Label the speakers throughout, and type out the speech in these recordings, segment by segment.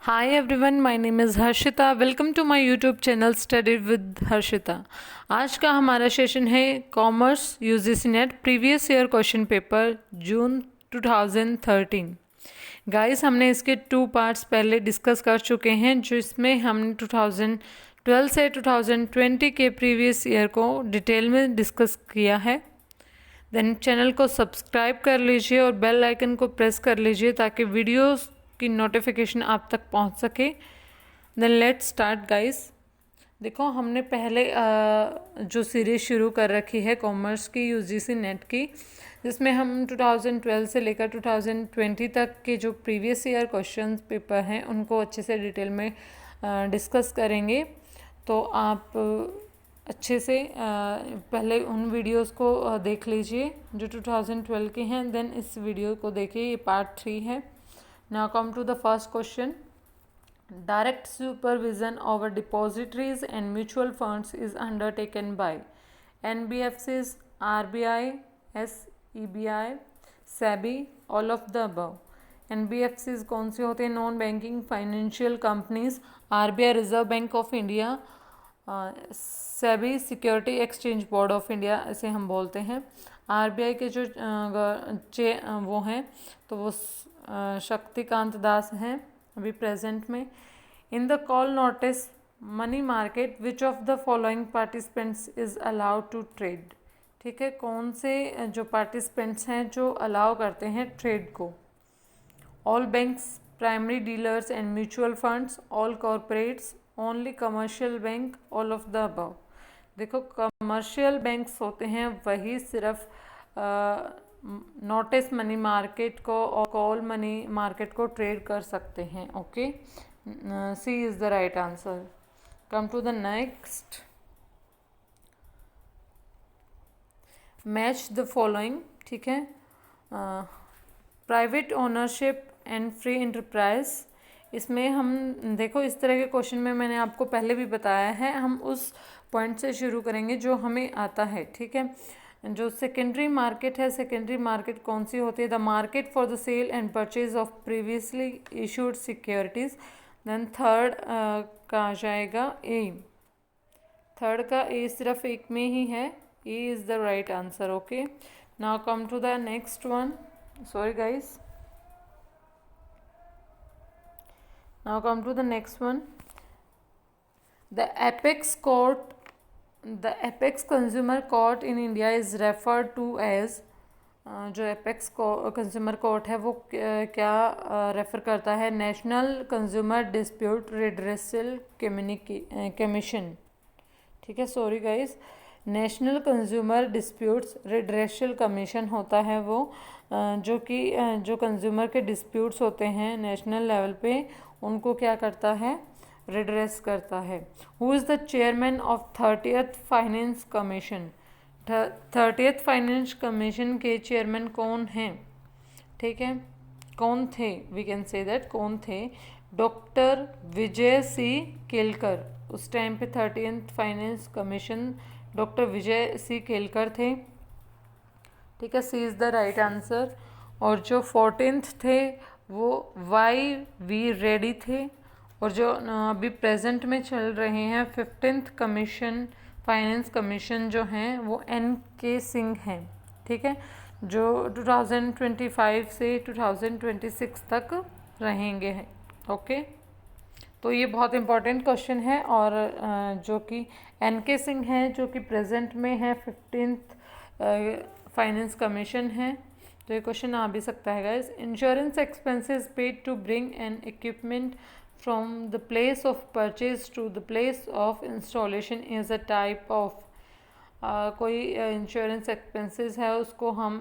Speaker 1: Hi everyone, my name is Harshita. Welcome to my YouTube channel study with Harshita. आज का हमारा session है commerce UGC NET previous year question paper June 2013. Guys, हमने इसके 2 parts पहले discuss कर चुके हैं, जो इसमें हमने 2012 से 2020 के प्रीवियस ईयर को डिटेल में डिस्कस किया है. देन चैनल को सब्सक्राइब कर लीजिए और बेल आइकन को प्रेस कर लीजिए ताकि वीडियोस की नोटिफिकेशन आप तक पहुंच सके. Then let's start guys. देखो, हमने पहले जो सीरीज़ शुरू कर रखी है कॉमर्स की यूजीसी नेट की, जिसमें हम 2012 से लेकर 2020 तक के जो प्रीवियस ईयर क्वेश्चन पेपर हैं उनको अच्छे से डिटेल में डिस्कस करेंगे. तो आप अच्छे से पहले उन वीडियोस को देख लीजिए जो 2012 के हैं. देन इस वीडियो को देखिए, ये पार्ट 3 है. Now come to the first question. Direct supervision over depositories and mutual funds is undertaken by NBFCs, RBI, SEBI, SEBI, all of the above. NBFCs कौन से होते हैं? Non banking financial companies. RBI reserve bank of India. SEBI security exchange board of India, इसे हम बोलते हैं. RBI के जो वो हैं तो वो शक्तिकांत दास हैं अभी प्रेजेंट में. In the call notice money market which of the following participants is allowed to trade. ठीक है, कौन से जो पार्टिसिपेंट्स हैं जो अलाउ करते हैं ट्रेड को? All banks, primary dealers and mutual funds, all corporates, only commercial bank, all of the above. देखो, कमर्शियल बैंक्स होते हैं वही सिर्फ नोटिस मनी मार्केट को और कॉल मनी मार्केट को ट्रेड कर सकते हैं. Okay, C is the right answer. Come to the next. Match the following. ठीक है, private ownership and free enterprise. इसमें हम देखो, इस तरह के क्वेश्चन में मैंने आपको पहले भी बताया है, हम उस पॉइंट से शुरू करेंगे जो हमें आता है. ठीक है, जो सेकेंडरी मार्केट है, सेकेंडरी मार्केट कौन सी होती है? The market for the sale and purchase of previously issued securities. Then third का आ जाएगा ए. थर्ड का ए सिर्फ एक में ही है. A is the right answer. Okay, now come to the next one. Sorry guys, now come to the next one. The apex consumer court in India is referred to as जो apex consumer court है वो क्या refer करता है? National consumer dispute redressal commission. ठीक है, sorry guys, national consumer disputes redressal commission होता है वो, जो कि जो कंज्यूमर के डिस्प्यूट्स होते हैं नेशनल लेवल पे उनको क्या करता है? रिड्रेस करता है. Who is the chairman of 30th finance commission? 30th finance commission के चेयरमैन कौन हैं? ठीक है, कौन थे? वी कैन से दैट कौन थे? डॉक्टर विजय सी केलकर. उस टाइम पे 30th फाइनेंस कमीशन डॉक्टर विजय सी केलकर थे. ठीक है, C is the right answer. और जो 14th थे वो वाई वी रेड्डी थे. और जो अभी प्रेजेंट में चल रहे हैं 15th कमीशन फाइनेंस कमीशन जो हैं वो NK सिंह हैं. ठीक है, जो 2025 से 2026 तक रहेंगे हैं. ओके, तो ये बहुत इंपॉर्टेंट क्वेश्चन है. और जो कि NK सिंह हैं जो कि प्रेजेंट में है 15th फाइनेंस कमीशन है. तो ये क्वेश्चन आ भी सकता है guys. Insurance expenses paid to bring an equipment from the place of purchase to the place of installation is a type of. कोई इंश्योरेंस एक्सपेंसेस है उसको हम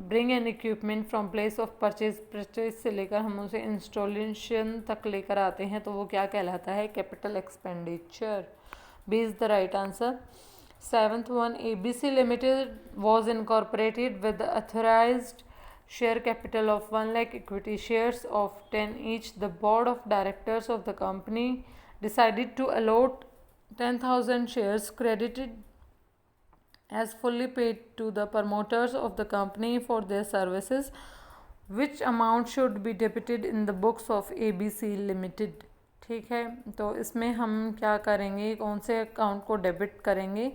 Speaker 1: bring an equipment from place of purchase से लेकर हम उसे installation तक लेकर आते हैं तो वो क्या कहलाता है? Capital expenditure. B is the right answer. 7th one, ABC Limited was incorporated with the authorized share capital of 1 lakh equity shares of 10 each. The board of directors of the company decided to allot 10,000 shares credited as fully paid to the promoters of the company for their services which amount should be debited in the books of ABC limited. ठीक है, तो इसमें हम क्या करेंगे, कौन से account को डेबिट करेंगे,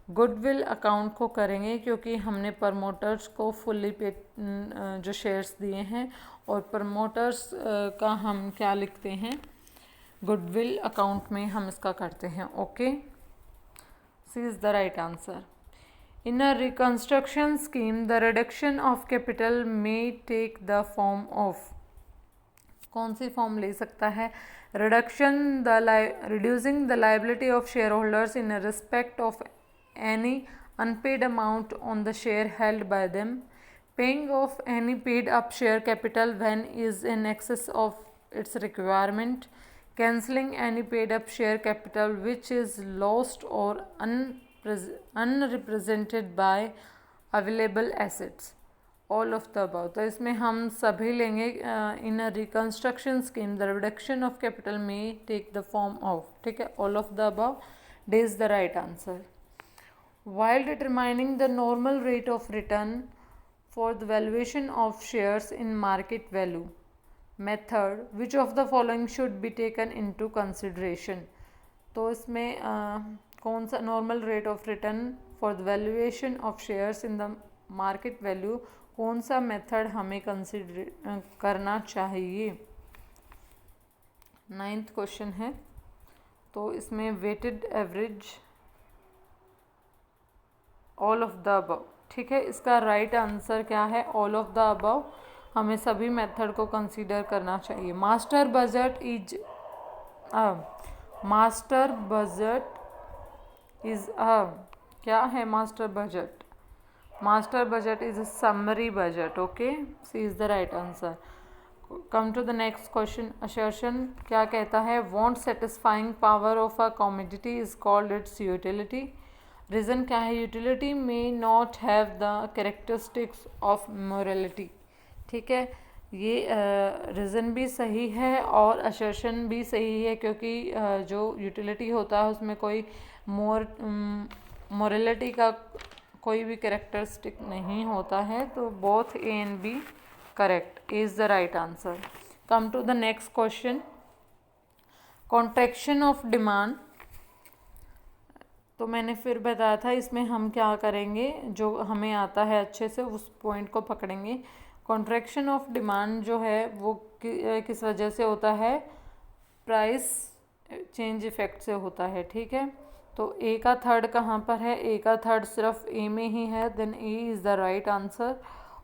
Speaker 1: गुडविल अकाउंट को करेंगे, क्योंकि हमने प्रमोटर्स को फुल्ली पे जो शेयर्स दिए हैं, और प्रमोटर्स का हम क्या लिखते हैं, गुडविल अकाउंट में हम इसका करते हैं। Okay, C is the right answer. In a reconstruction scheme, the reduction of capital may take the form of, कौन सी फॉर्म ले सकता है, reducing the liability of shareholders in respect of any unpaid amount on the share held by them, paying off any paid up share capital when is in excess of its requirement, cancelling any paid up share capital which is lost or unrepresented by available assets, all of the above। तो इसमें हम सभी लेंगे। In a reconstruction scheme the reduction of capital में take the form of, ठीक है, all of the above, D is the right answer. While determining the normal rate of return for the valuation of shares in market value method, which of the following should be taken into consideration। तो इसमें कौन सा normal rate of return for the valuation of shares in the market value, कौन सा method हमें consider करना चाहिए। 9th question है, तो इसमें weighted average, all of the above, ठीक है, इसका राइट आंसर क्या है, ऑल ऑफ द अबव। हमें सभी मेथड को कंसीडर करना चाहिए। Master budget is master budget is क्या है, master budget, master budget is a summary budget. Okay, C is the right answer. Come to the next question. Assertion क्या कहता है, want satisfying power of a commodity is called its utility. Reason क्या है, utility में not have the characteristics of morality. ठीक है, ये reason भी सही है और असर्शन भी सही है, क्योंकि जो यूटिलिटी होता है उसमें कोई मोरलिटी का कोई भी कैरेक्टरिस्टिक नहीं होता है। तो both A and B correct, is the right answer. Come to the next question. Contraction of demand, तो मैंने फिर बताया था इसमें हम क्या करेंगे, जो हमें आता है अच्छे से उस पॉइंट को पकड़ेंगे। कॉन्ट्रैक्शन ऑफ डिमांड जो है वो किस वजह से होता है, प्राइस चेंज इफेक्ट से होता है। ठीक है, तो ए का थर्ड कहाँ पर है, ए का थर्ड सिर्फ ए में ही है, then A is the right answer.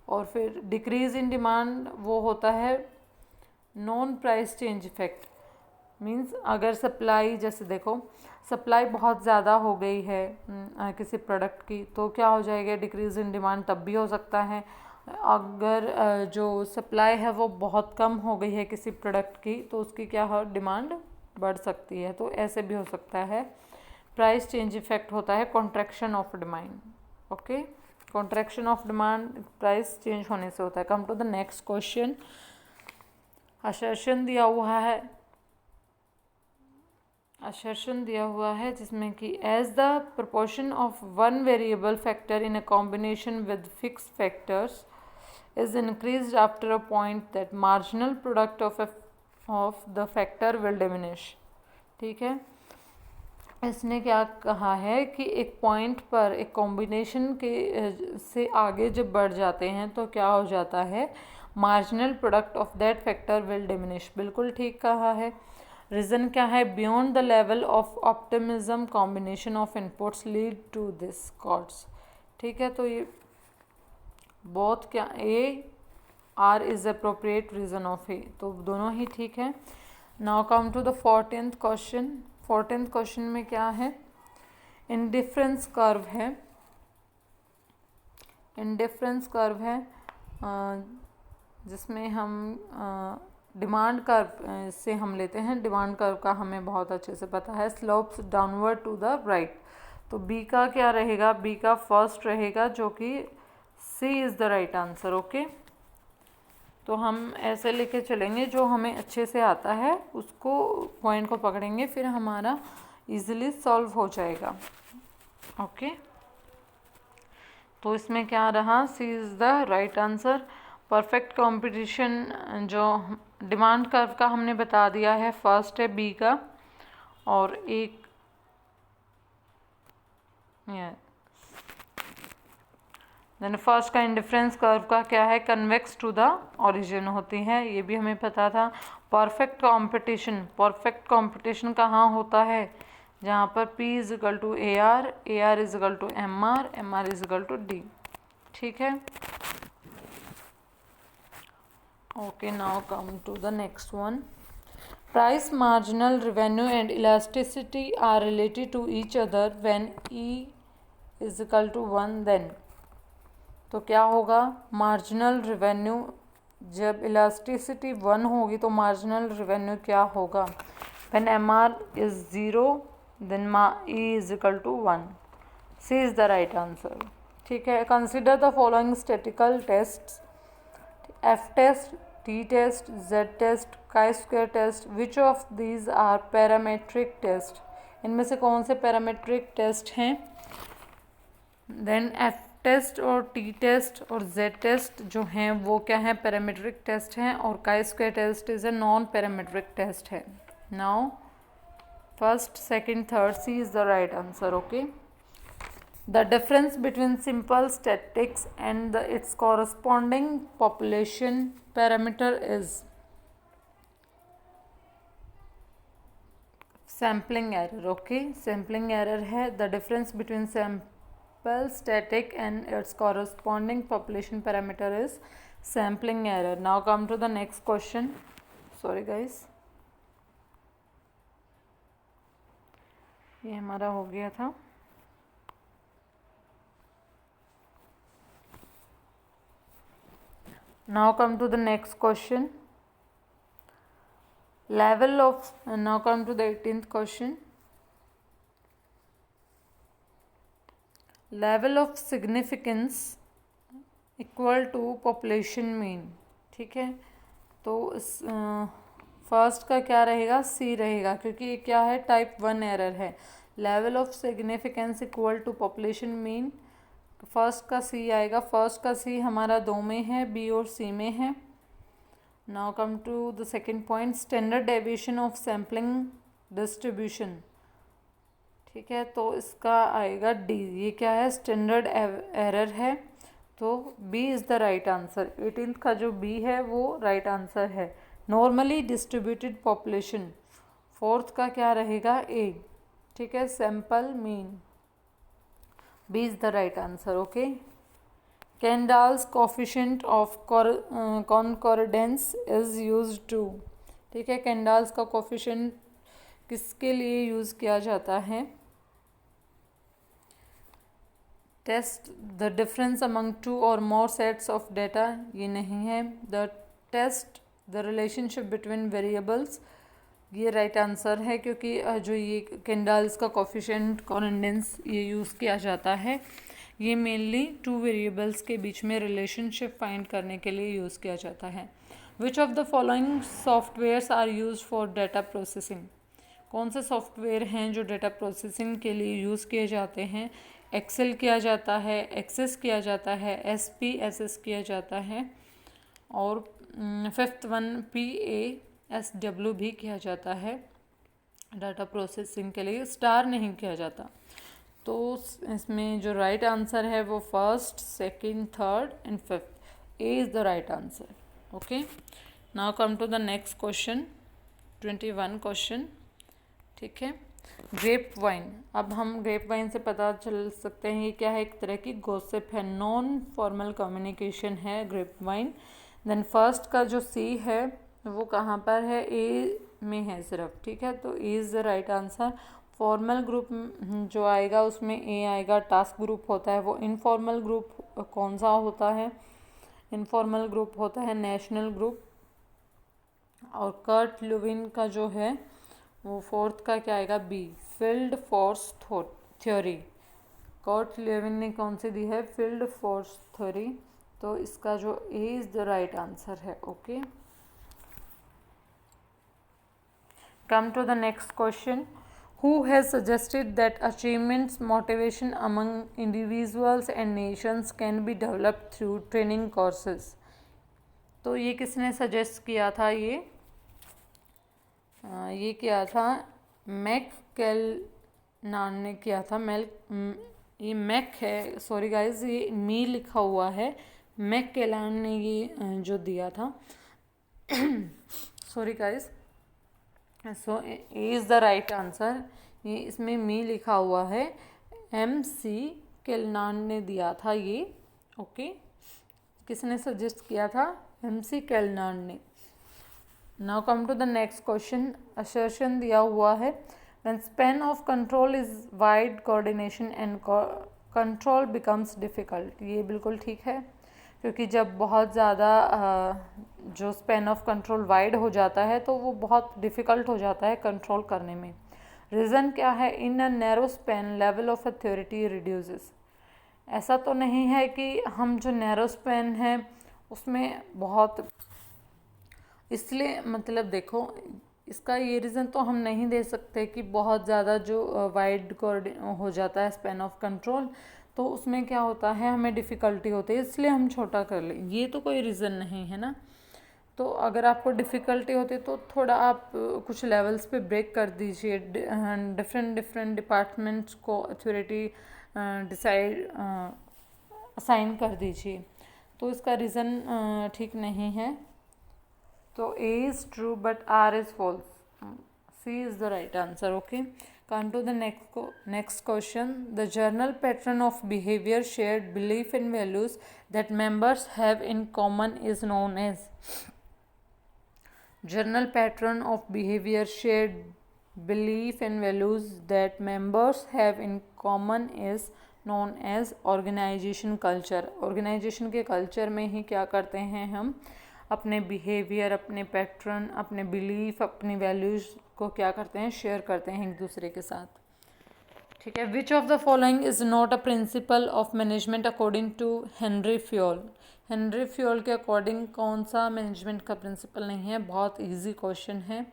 Speaker 1: और फिर डिक्रीज इन डिमांड वो होता है non price change effect, means अगर सप्लाई, जैसे देखो सप्लाई बहुत ज़्यादा हो गई है किसी प्रोडक्ट की, तो क्या हो जाएगा, डिक्रीज़ इन डिमांड तब भी हो सकता है। अगर जो सप्लाई है वो बहुत कम हो गई है किसी प्रोडक्ट की, तो उसकी क्या हो, डिमांड बढ़ सकती है। तो ऐसे भी हो सकता है। प्राइस चेंज इफेक्ट होता है contraction of demand. Okay, contraction of demand price change होने से होता है। Come to the next question. Assertion दिया हुआ है जिसमें कि as the proportion of one variable factor in a combination with fix factors is increased after a point that marginal product of the factor will diminish. ठीक है, इसने क्या कहा है कि एक पॉइंट पर एक कॉम्बिनेशन के से आगे जब बढ़ जाते हैं तो क्या हो जाता है, marginal product of that factor will diminish. बिल्कुल ठीक कहा है। रीज़न क्या है, beyond the level of optimism combination of inputs lead to this cords. ठीक है, तो ये बोथ क्या, A R is appropriate reason of A, तो दोनों ही ठीक है। Now come to the 14th question. 14th question में क्या है, इंडिफरेंस कर्व है। इंडिफरेंस कर्व है जिसमें हम डिमांड कर्व से हम लेते हैं। डिमांड कर्व का हमें बहुत अच्छे से पता है, slopes downward to the right. तो बी का क्या रहेगा, बी का फर्स्ट रहेगा, जो कि C is the right answer. Okay, तो हम ऐसे लेके चलेंगे, जो हमें अच्छे से आता है उसको पॉइंट को पकड़ेंगे, फिर हमारा इजीली सॉल्व हो जाएगा। ओके, तो इसमें क्या रहा, C is the right answer. Perfect competition जो डिमांड कर्व का हमने बता दिया है, फर्स्ट है बी का, और एक देन फर्स्ट का इंडिफरेंस कर्व का क्या है, कन्वेक्स टू द ओरिजिन होती है, ये भी हमें पता था। परफेक्ट कंपटीशन कहाँ होता है, जहाँ पर P is equal to AR, AR is equal to MR, MR is equal to D। ठीक है, okay, now come to the next one. Price, marginal revenue and elasticity are related to each other when E is equal to 1, then तो क्या होगा, marginal revenue जब elasticity 1 होगी तो marginal revenue क्या होगा, when MR is 0 then E is equal to 1। C is the right answer. ठीक है, consider the following statical tests, F test, T test, Z test, chi square test, which of these are parametric test, इनमें से कौन से parametric test हैं। Then F test और T test और Z test जो हैं वो क्या है, पैरामीट्रिक टेस्ट हैं, और chi square test is a non parametric test है। Now first, second, third, C is the right answer. Okay, the difference between simple statics and its corresponding population parameter is sampling error. Okay, sampling error है, the difference between static and its corresponding population parameter is sampling error. Now come to the next question. Sorry guys, ये हमारा हो गया था। Now come to the next question. Level of, now come to the 18th question. Level of significance equal to population mean. ठीक है, तो first का क्या रहेगा, सी रहेगा, क्योंकि ये क्या है, टाइप 1 एरर है। Level of significance equal to population mean, first का सी आएगा। फर्स्ट का सी हमारा 2 में है, बी और सी में है। Now come to the second point, standard deviation of sampling distribution. ठीक है, तो इसका आएगा डी, ये क्या है, स्टैंडर्ड एरर है, तो B is the right answer. 18th का जो बी है वो राइट आंसर है। नॉर्मली डिस्ट्रीब्यूटेड पॉपुलेशन, फोर्थ का क्या रहेगा, ए। ठीक है, sample mean, B is the right answer. Okay, Kendall's coefficient of concordance is used to. ठीक है, कैंडाल्स का कोफिशिएंट किसके लिए यूज़ किया जाता है, टेस्ट द डिफरेंस अमंग 2 और मोर सेट्स ऑफ डेटा, ये नहीं है। The test the relationship between variables, ये राइट आंसर है, क्योंकि जो ये कैंडाल्स का कोफिशिएंट कॉरेस्पॉन्डेंस ये यूज़ किया जाता है, ये मेनली 2 वेरिएबल्स के बीच में रिलेशनशिप फाइंड करने के लिए यूज़ किया जाता है। Which of the following softwares are use for data processing, कौन से सॉफ्टवेयर हैं जो डाटा प्रोसेसिंग के लिए यूज़ किए जाते हैं। एक्सेल किया जाता है, एक्सेस किया जाता है, SPSS किया जाता है, और 5th वन PASW भी किया जाता है डाटा प्रोसेसिंग के लिए, स्टार नहीं किया जाता। तो इसमें जो राइट आंसर है वो first, second, third and fifth, A is the right answer. Okay, now come to the next question, 21 question. ठीक है, ग्रेप वाइन। अब हम ग्रेप वाइन से पता चल सकते हैं ये क्या है, एक तरह की गॉसिप है, नॉन फॉर्मल कम्युनिकेशन है ग्रेप वाइन। देन फर्स्ट का जो सी है वो कहाँ पर है, ए में है सिर्फ। ठीक है, तो ए is the right answer. Formal group जो आएगा उसमें ए आएगा, टास्क ग्रुप होता है वो। इनफॉर्मल ग्रुप कौन सा होता है, इनफॉर्मल ग्रुप होता है नेशनल ग्रुप। और कर्ट लुविन का जो है वो फोर्थ का क्या आएगा, B, field force theory. Kurt Lewin ने कौन सी दी है, फील्ड फोर्स थ्योरी, तो इसका जो A is the right answer है। Okay, come to the next question. Who has suggested that achievements, motivation among individuals and nations can be developed through training courses? तो ये किसने सजेस्ट किया था? ये किया था मैककेलनान ने किया था। ये मैक है, सॉरी गाइस, ये मी लिखा हुआ है। मैककेलान ने ये जो दिया था, sorry guys. So A is the right answer. ये इसमें मी लिखा हुआ है, MC केलनान ने दिया था ये। ओके, किसने सजेस्ट किया था? MC केलनान ने। Now come to the next question. Assertion दिया हुआ है, when span of control is wide, coordination and control becomes difficult. ये बिल्कुल ठीक है, क्योंकि जब बहुत ज़्यादा जो स्पैन ऑफ कंट्रोल वाइड हो जाता है तो वो बहुत डिफ़िकल्ट हो जाता है कंट्रोल करने में। रीज़न क्या है? In a narrow span level of authority reduces. ऐसा तो नहीं है कि हम जो नैरो स्पैन है उसमें बहुत, इसलिए मतलब देखो, इसका ये रीज़न तो हम नहीं दे सकते कि बहुत ज़्यादा जो वाइड हो जाता है स्पैन ऑफ कंट्रोल, तो उसमें क्या होता है, हमें डिफ़िकल्टी होती है, इसलिए हम छोटा कर लें। ये तो कोई रीज़न नहीं है ना। तो अगर आपको डिफ़िकल्टी होती है तो थोड़ा आप कुछ लेवल्स पे ब्रेक कर दीजिए, डिफरेंट डिपार्टमेंट्स को अथॉरिटी डिसाइड असाइन कर दीजिए। तो इसका रीज़न ठीक नहीं है। तो A is true but R is false. C is the right answer. Okay. Come to the next question. The general pattern of behavior, shared belief and values that members have in common is known as. General pattern of behavior, shared belief and values that members have in common is known as organization culture. Organization के culture में ही क्या करते हैं हम, अपने behaviour, अपने pattern, अपने belief, अपनी वैल्यूज़ को क्या करते हैं, शेयर करते हैं एक दूसरे के साथ। ठीक है। Which of the following is not a principle of management according to Henry Fayol. Henry Fayol के अकॉर्डिंग कौन सा मैनेजमेंट का प्रिंसिपल नहीं है? बहुत इजी क्वेश्चन है।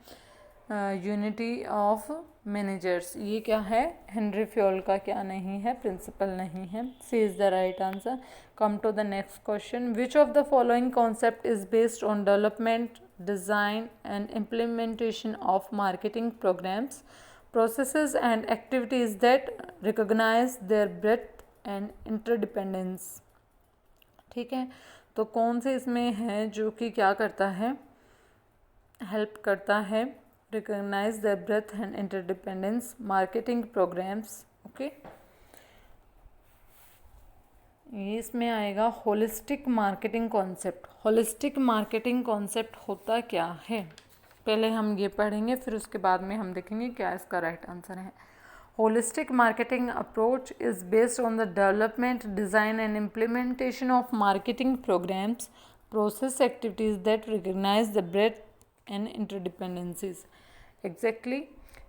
Speaker 1: यूनिटी ऑफ मैनेजर्स, ये क्या है? हेनरी फ्योल का क्या नहीं है? प्रिंसिपल नहीं है। C is the right answer. Come to the next question. Which of the following concept is based on development, design and implementation of marketing programs, processes and activities that recognize their breadth and interdependence। ठीक है, तो कौन से इसमें है जो कि क्या करता है, हेल्प करता है recognize the breadth and interdependence marketing programs. Okay, ये इसमें आएगा holistic marketing concept. Holistic marketing concept होता क्या है, पहले हम ये पढ़ेंगे, फिर उसके बाद में हम देखेंगे क्या इसका राइट आंसर है। Holistic marketing approach is based on the development, design and implementation of marketing programs, process, activities that recognize the breadth and interdependencies. Exactly,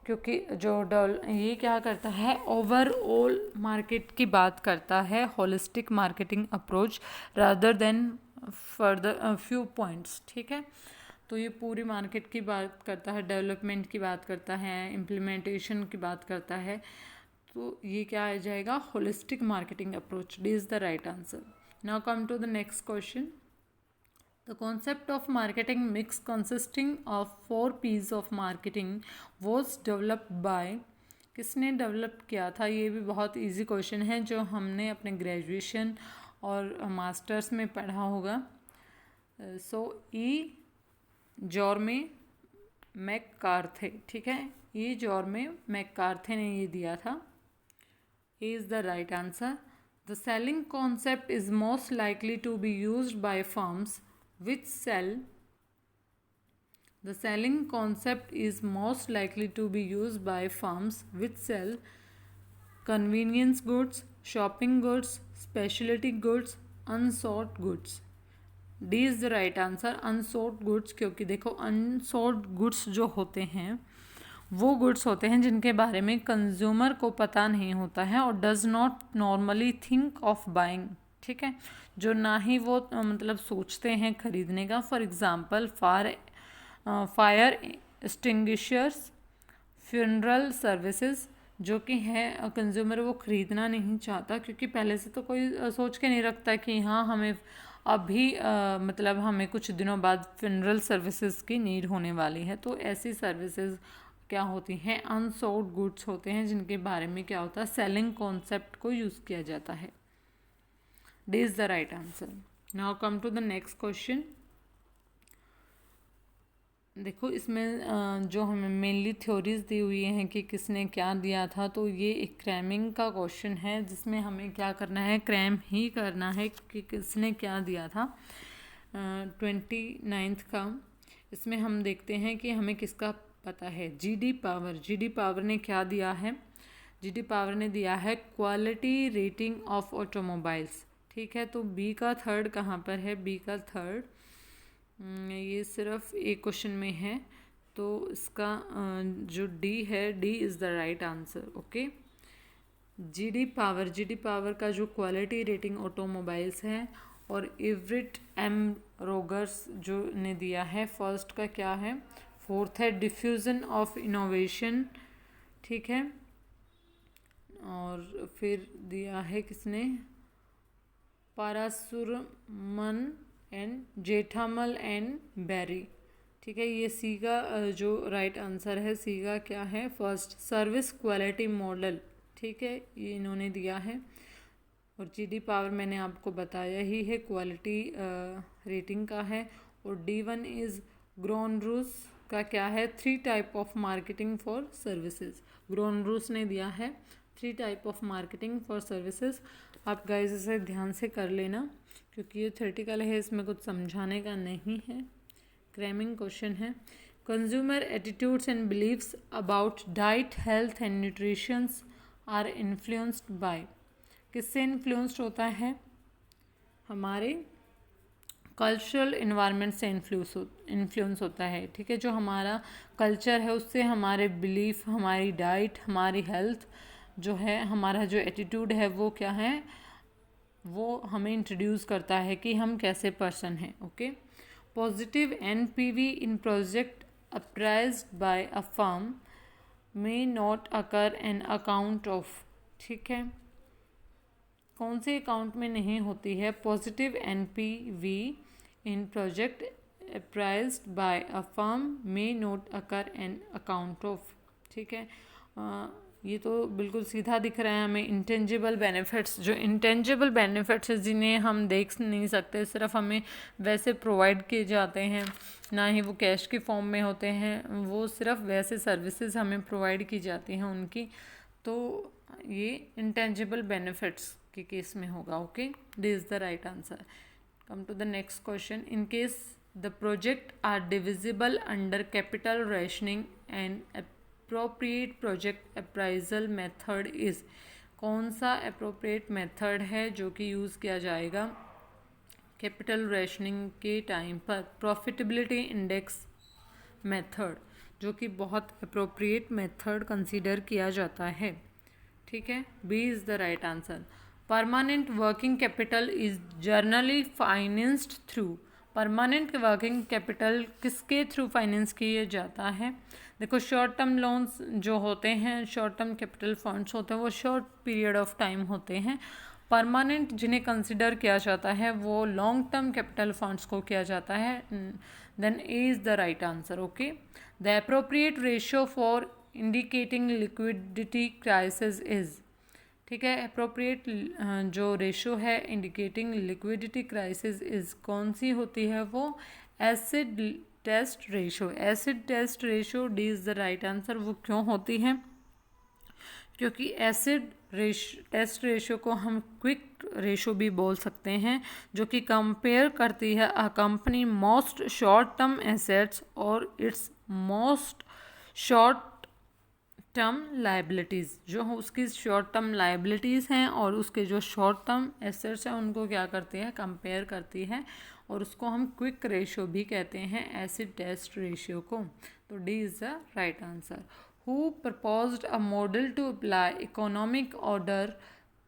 Speaker 1: क्योंकि जो ये क्या करता है, ओवरऑल मार्केट की बात करता है holistic marketing approach, rather than further few points. ठीक है, तो ये पूरी मार्केट की बात करता है, डेवलपमेंट की बात करता है, इम्प्लीमेंटेशन की बात करता है। तो ये क्या आ जाएगा, holistic marketing approach. D is the right answer. Now come to the next question. The concept of marketing mix consisting of 4 P's of marketing was developed by. किसने डेवलप किया था? ये भी बहुत ईजी क्वेश्चन है जो हमने अपने ग्रेजुएशन और मास्टर्स में पढ़ा होगा। ई जॉर्मे मैककार्थे। ठीक है, ये जॉर्मे मैककार्थे ने ये दिया था। A is the right answer. The selling concept is most likely to be used by firms which sell. The selling concept is most likely to be used by firms which sell convenience goods, shopping goods, speciality goods, unsought goods. D is the right answer, unsold goods. क्योंकि देखो, unsold goods जो होते हैं वो goods होते हैं जिनके बारे में कंज्यूमर को पता नहीं होता है और does not normally think of buying. ठीक है, जो ना ही वो मतलब सोचते हैं खरीदने का। For example, fire extinguishers, funeral services, जो कि है कंज्यूमर वो ख़रीदना नहीं चाहता, क्योंकि पहले से तो कोई सोच के नहीं रखता कि हाँ हमें अभी मतलब हमें कुछ दिनों बाद फ्यूनरल सर्विसेज की नीड होने वाली है, तो ऐसी सर्विसेज क्या होती हैं, अनसोल्ड गुड्स होते हैं जिनके बारे में क्या होता है, सेलिंग कॉन्सेप्ट को यूज़ किया जाता है। D is the right answer. Now come to the next question. देखो इसमें जो हमें मेनली थ्योरीज दी हुई हैं कि किसने क्या दिया था, तो ये एक क्रैमिंग का क्वेश्चन है जिसमें हमें क्या करना है, क्रैम ही करना है कि किसने क्या दिया था। 29 का इसमें हम देखते हैं कि हमें किसका पता है। जीडी पावर ने क्या दिया है, जीडी पावर ने दिया है क्वालिटी रेटिंग ऑफ ऑटोमोबाइल्स। ठीक है, तो बी का थर्ड कहाँ पर है, बी का थर्ड ये सिर्फ एक क्वेश्चन में है, तो इसका जो डी है, D is the right answer. Okay, GD power का जो क्वालिटी रेटिंग ऑटोमोबाइल्स है, और इवरिट एम रोगर्स जो ने दिया है, फर्स्ट का क्या है, फोर्थ है डिफ्यूज़न ऑफ इनोवेशन। ठीक है, और फिर दिया है किसने, पारासुरमन एंड जेठामल एंड बैरी। ठीक है, ये सी का जो राइट आंसर है, सी का क्या है, फर्स्ट सर्विस क्वालिटी मॉडल। ठीक है, ये इन्होंने दिया है। और जीडी पावर मैंने आपको बताया ही है, क्वालिटी रेटिंग का है। और D1 इज़ ग्रोनरूस का क्या है, 3 type of marketing for services. Gronroos ने दिया है 3 type of marketing for services. आप गाइस इसे ध्यान से कर लेना क्योंकि ये थ्योरेटिकल है, इसमें कुछ समझाने का नहीं है, क्रैमिंग क्वेश्चन है। Consumer attitudes and believes about diet, health and nutritions are influenced by, किससे इन्फ्लुएंस्ड होता है, हमारे कल्चरल इन्वायरमेंट से इन्फ्लुएंस होता है। ठीक है, जो हमारा कल्चर है उससे हमारे बिलीफ, हमारी डाइट, हमारी हेल्थ जो है, हमारा जो एटीट्यूड है वो क्या है, वो हमें इंट्रोड्यूस करता है कि हम कैसे पर्सन हैं। Okay, positive NPV in project appraised by a firm may not occur an account of. ठीक है, कौन से अकाउंट में नहीं होती है, positive NPV in project appraised by a firm may not occur an account of. ठीक है, ये तो बिल्कुल सीधा दिख रहा है हमें। इंटेंजिबल बेनिफिट्स, जो इंटेंजिबल बेनिफिट्स है जिन्हें हम देख नहीं सकते, सिर्फ हमें वैसे प्रोवाइड किए जाते हैं, ना ही वो कैश की फॉर्म में होते हैं, वो सिर्फ वैसे सर्विसेज हमें प्रोवाइड की जाती हैं उनकी, तो ये इंटेंजिबल बेनिफिट्स के केस में होगा। Okay, this is the right answer. Come to the next question. In case the project are divisible under capital rationing and appropriate project appraisal method is, कौन सा अप्रोप्रिएट मेथड है जो कि use किया जाएगा कैपिटल रेशनिंग के time पर, profitability index method, जो कि बहुत अप्रोप्रिएट मेथड कंसीडर किया जाता है। ठीक है, B is the right answer. Permanent working capital is generally financed through, permanent working capital किसके थ्रू फाइनेंस किया जाता है, देखो शॉर्ट टर्म लोन्स जो होते हैं, शॉर्ट टर्म कैपिटल फंड्स होते हैं, वो शॉर्ट पीरियड ऑफ टाइम होते हैं। परमानेंट जिन्हें कंसिडर किया जाता है वो लॉन्ग टर्म कैपिटल फंड्स को किया जाता है। Then A is the right answer. Okay, the appropriate ratio for indicating liquidity crisis is, ठीक है, अप्रोप्रिएट जो रेशो है इंडिकेटिंग लिक्विडिटी क्राइसिस इज़, कौन सी होती है वो, acid test ratio. Acid test ratio, D is the right answer. वो क्यों होती है, क्योंकि एसिड टेस्ट रेशो को हम क्विक रेशो भी बोल सकते हैं, जो कि कंपेयर करती है a company most short term assets और its most short term liabilities, जो उसकी शॉर्ट टर्म लाइबिलिटीज़ हैं और उसके जो शॉर्ट टर्म एसेट्स हैं उनको क्या करती है, कंपेयर करती है, और उसको हम क्विक रेशियो भी कहते हैं, एसिड टेस्ट रेशियो को। तो D is the right answer. Who proposed a model to apply economic order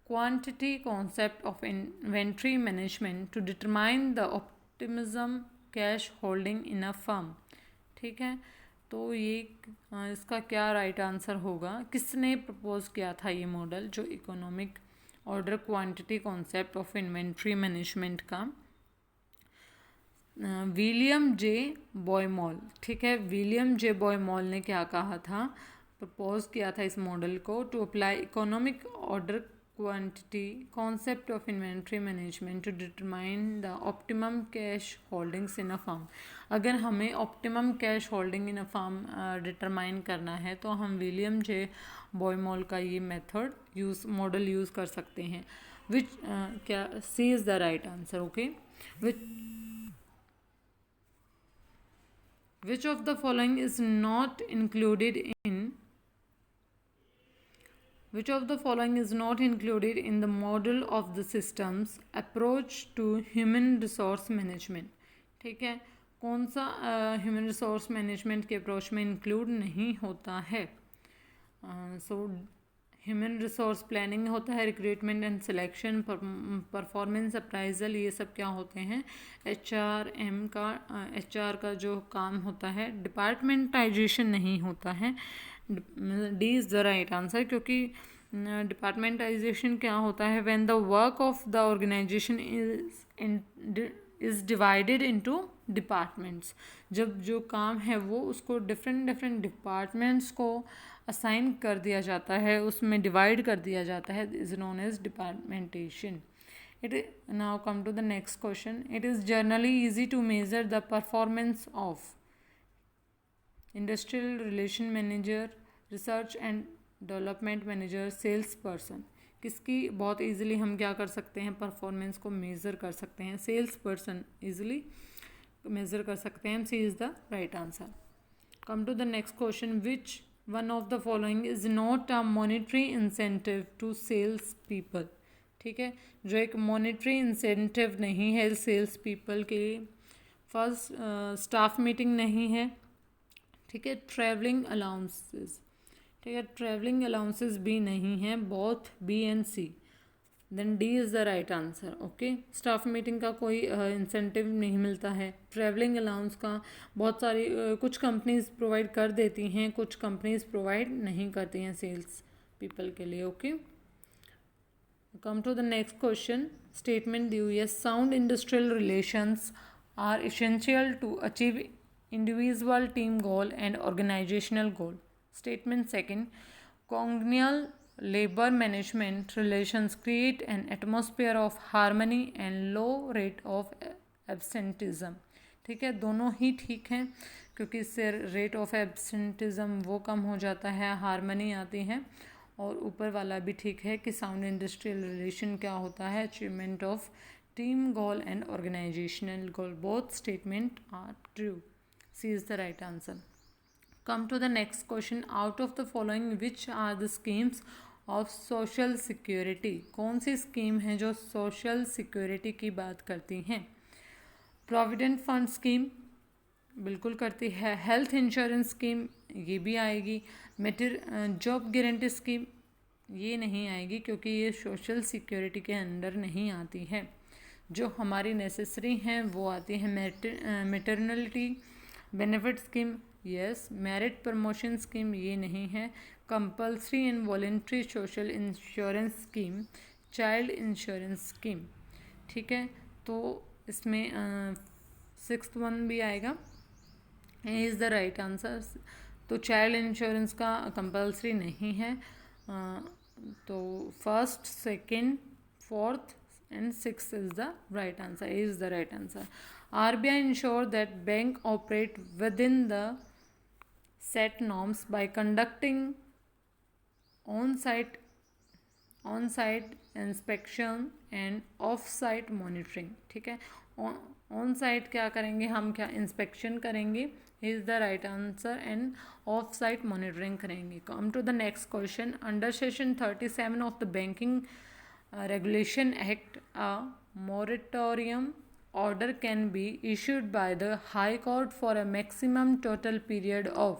Speaker 1: quantity concept of inventory management to determine the optimism cash holding in a firm. ठीक है, तो ये इसका क्या राइट आंसर होगा, किसने प्रपोज किया था ये मॉडल, जो economic order quantity concept of inventory management का। विलियम जे बॉयमॉल, ठीक है, विलियम जे बॉयमॉल ने क्या कहा था, प्रपोज किया था इस मॉडल को, to apply economic order quantity concept of inventory management to determine the optimum cash holdings in a firm. अगर हमें optimum cash holding in a firm determine करना है तो हम विलियम जे बॉयमॉल का ये मेथड मॉडल यूज़ कर सकते हैं। विच क्या C is the right answer. Okay, which of the following is not included in which of the following is not included in the model of the systems approach to human resource management। ठीक है, कौन सा human resource management के approach में include नहीं होता है। So human resource planning होता है, recruitment and selection, performance appraisal, ये सब क्या होते हैं, एचआर का जो काम होता है। डिपार्टमेंटाइजेशन नहीं होता है, D is the right answer, क्योंकि डिपार्टमेंटाइजेशन क्या होता है, when the work of the organization is divided into departments. जब जो काम है वो उसको डिफरेंट डिपार्टमेंट्स को असाइन कर दिया जाता है, उसमें डिवाइड कर दिया जाता है, is known as departmentation. It now come to the next question. It is generally easy to measure the performance of industrial relation manager, research and development manager, sales person. किसकी बहुत ईजिली हम क्या कर सकते हैं, परफॉर्मेंस को measure कर सकते हैं, सेल्स पर्सन ईजिली मेज़र कर सकते हैं। C is the right answer. Come to the next question. Which one of the following is not a monetary incentive to sales people. ठीक है, जो एक मॉनिटरी इंसेंटिव नहीं है सेल्स पीपल के लिए। फर्स्ट, स्टाफ मीटिंग नहीं है, ठीक है, ट्रैवलिंग अलाउंसेस, ठीक है, ट्रैवलिंग अलाउंसेस भी नहीं है, both B and C, then D is the right answer. Okay, staff meeting का कोई इंसेंटिव नहीं मिलता है, ट्रैवलिंग अलाउंस का बहुत सारी कुछ कंपनीज प्रोवाइड कर देती हैं, कुछ कंपनीज प्रोवाइड नहीं करती हैं सेल्स पीपल के लिए। Okay, come to the next question. Statement दी हुई है, sound industrial relations are essential to achieve individual team goal and organisational goal. Statement second, congenial labor management relations create an atmosphere of harmony and low rate of absenteeism। ठीक है, दोनों ही ठीक हैं, क्योंकि इससे रेट ऑफ एब्सेंटिज्म वो कम हो जाता है, हारमनी आती है, और ऊपर वाला भी ठीक है कि साउंड इंडस्ट्रियल रिलेशन क्या होता है, achievement of team goal and organisational goal. Both statement are true, C is the right answer. Come to the next question. Out of the following, which are the schemes of social security? कौन सी scheme है जो social security की बात करती हैं? Provident fund scheme बिल्कुल करती है, हेल्थ इंश्योरेंस स्कीम ये भी आएगी, जॉब गारंटी स्कीम ये नहीं आएगी क्योंकि ये सोशल सिक्योरिटी के अंडर नहीं आती है। जो हमारी नेसेसरी हैं वो आती है, maternity benefit scheme yes, merit promotion scheme ये नहीं है, compulsory and voluntary social insurance scheme, child insurance scheme. ठीक है, तो इसमें सिक्स्थ वन भी आएगा, इज़ द राइट आंसर। तो चाइल्ड इंश्योरेंस का कंपल्सरी नहीं है, तो first, second, fourth and sixth is the right answer, is the right answer. RBI ensure that bank operate within the set norms by conducting on-site inspection and off-site monitoring। ठीक है, on site क्या करेंगे हम, क्या inspection करेंगे, is the right answer, and off site monitoring करेंगे। Come to the next question. Under section 37 of the banking Regulation Act, a moratorium order can be issued by the High Court for a maximum total period of,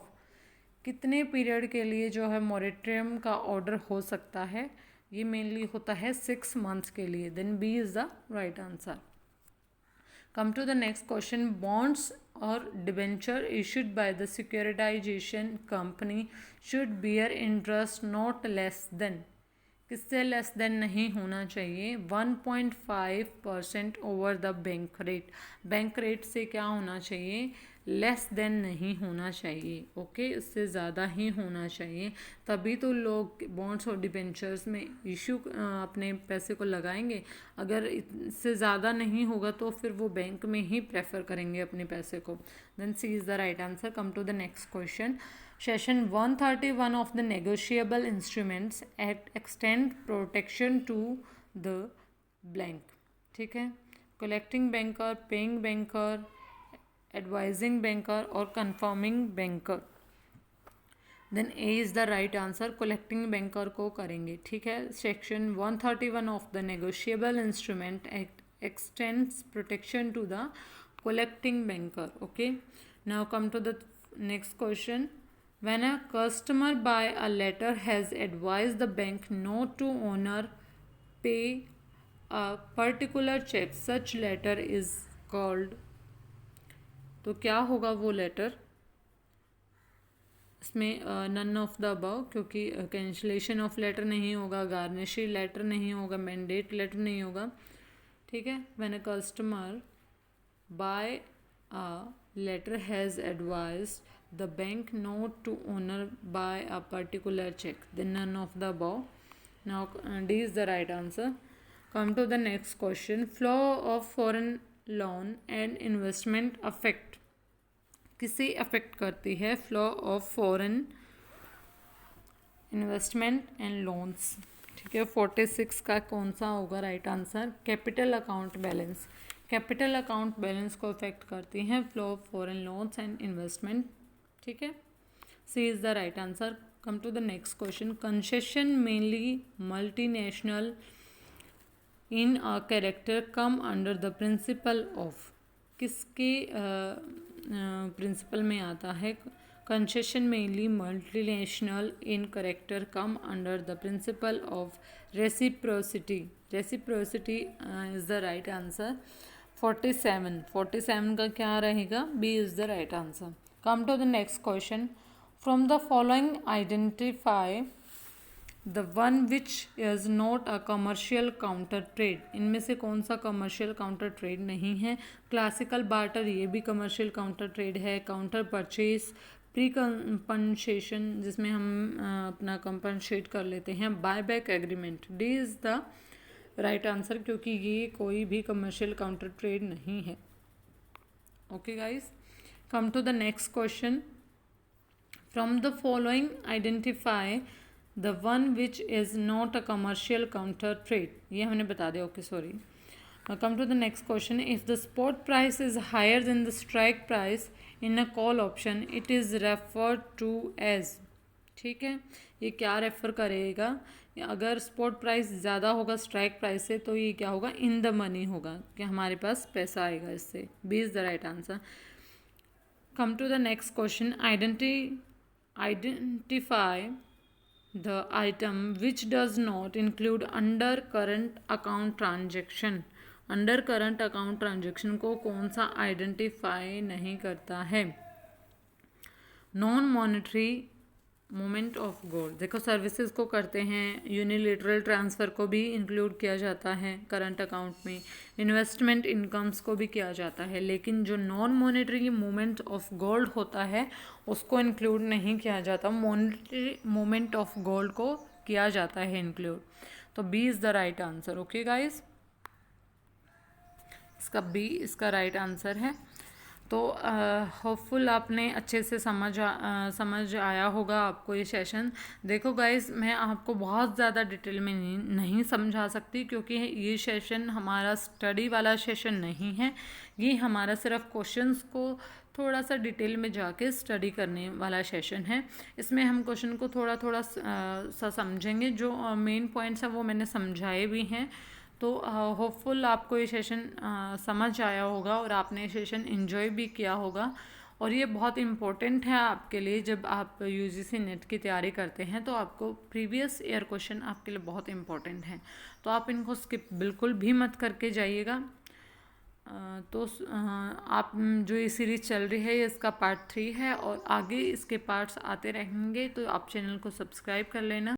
Speaker 1: कितने period के लिए जो है moratorium का order हो सकता है, ये मेनली होता है 6 मंथ्स के लिए, then B is the right answer. Come to the next question. Bonds और debenture issued by the securitisation company should bear interest not less than, किससे लेस देन नहीं होना चाहिए? 1.5% over the bank rate. Bank rate से क्या होना चाहिए? Less than नहीं होना चाहिए। ओके, इससे ज़्यादा ही होना चाहिए, तभी तो लोग बॉन्ड्स और डिबेंचर्स में इशू अपने पैसे को लगाएंगे। अगर इससे ज़्यादा नहीं होगा तो फिर वो बैंक में ही प्रेफर करेंगे अपने पैसे को। Then C is the right answer. Come to the next question. Section 131 of the Negotiable Instruments Act extend protection to the blank. ठीक है, collecting banker, paying banker, advising banker और confirming banker. Then A is the right answer. collecting banker को करेंगे। ठीक है, Section 131 of the Negotiable Instrument Act extends protection to the collecting banker. Okay, now come to the next question. When a customer by a letter has advised the bank not to honor pay a particular check, such letter is called. तो क्या होगा वो letter? इसमें none of the above, क्योंकि cancellation of letter नहीं होगा, garnishee letter नहीं होगा, मैंडेट लेटर नहीं होगा। ठीक है, when a customer bye a letter has advised the bank not to honor by a particular check, then none of the above. Now D is the right answer. Come to the next question. Flow of foreign loan and investment affect. किसे affect करती है flow of foreign investment and loans? ठीक है, 46 का कौन सा होगा right answer? Capital account balance. Capital account balance को अफेक्ट करती हैं flow of foreign loans and investment. ठीक है, C is the right answer. Come to the next question. Concession mainly multinational in a character come under the principle of. किसके principle में आता है? Concession mainly multinational in character come under the principle of reciprocity. Reciprocity is the right answer. 47 का क्या रहेगा? B is the right answer. Come to the next question. From the following identify the one which is not a commercial counter trade. इनमें से कौन सा commercial counter trade नहीं है? Classical barter, ये भी कमर्शियल काउंटर ट्रेड है। Counter purchase, pre compensation जिसमें हम अपना कंपनसेट कर लेते हैं। Buy back agreement. D is the right answer, क्योंकि ये कोई भी कमर्शियल काउंटर ट्रेड नहीं है। Okay guys, come to the next question. From the following identify the one which is not a commercial counter trade. ये हमने बता दिया। Okay, sorry. Come to the next question. If the spot price is higher than the strike price in a call option, it is referred to as. ठीक है, ये क्या refer करेगा? अगर स्पॉट प्राइस ज़्यादा होगा स्ट्राइक प्राइस से तो ये क्या होगा? इन द मनी होगा, कि हमारे पास पैसा आएगा इससे। B is the right answer. Come to the next question. Identify the item which does not include under current account transaction. Under current account transaction को कौन सा आइडेंटिफाई नहीं करता है? Non monetary movement of gold. देखो, services को करते हैं, यूनिलेटरल ट्रांसफ़र को भी इंक्लूड किया जाता है करंट अकाउंट में, इन्वेस्टमेंट इनकम्स को भी किया जाता है, लेकिन जो non monetary movement of gold होता है उसको इंक्लूड नहीं किया जाता। मॉनेटरी मूवमेंट ऑफ गोल्ड को किया जाता है इंक्लूड। तो B is the right answer. Okay guys, इसका बी इसका राइट आंसर है। तो होपफुल आपने अच्छे से समझ आया होगा आपको ये सेशन। देखो गाइस, मैं आपको बहुत ज़्यादा डिटेल में नहीं समझा सकती, क्योंकि ये सेशन हमारा स्टडी वाला सेशन नहीं है। ये हमारा सिर्फ क्वेश्चंस को थोड़ा सा डिटेल में जाके स्टडी करने वाला सेशन है। इसमें हम क्वेश्चन को थोड़ा थोड़ा सा समझेंगे। जो मेन पॉइंट्स हैं वो मैंने समझाए भी हैं। तो होपफुल आपको ये सेशन समझ आया होगा और आपने ये सेशन एंजॉय भी किया होगा। और ये बहुत इम्पोर्टेंट है आपके लिए। जब आप यूजीसी नेट की तैयारी करते हैं तो आपको प्रीवियस ईयर क्वेश्चन आपके लिए बहुत इम्पोर्टेंट हैं, तो आप इनको स्किप बिल्कुल भी मत करके जाइएगा। तो आप जो ये सीरीज़ चल रही है ये इसका पार्ट 3 है और आगे इसके पार्ट्स आते रहेंगे, तो आप चैनल को सब्सक्राइब कर लेना।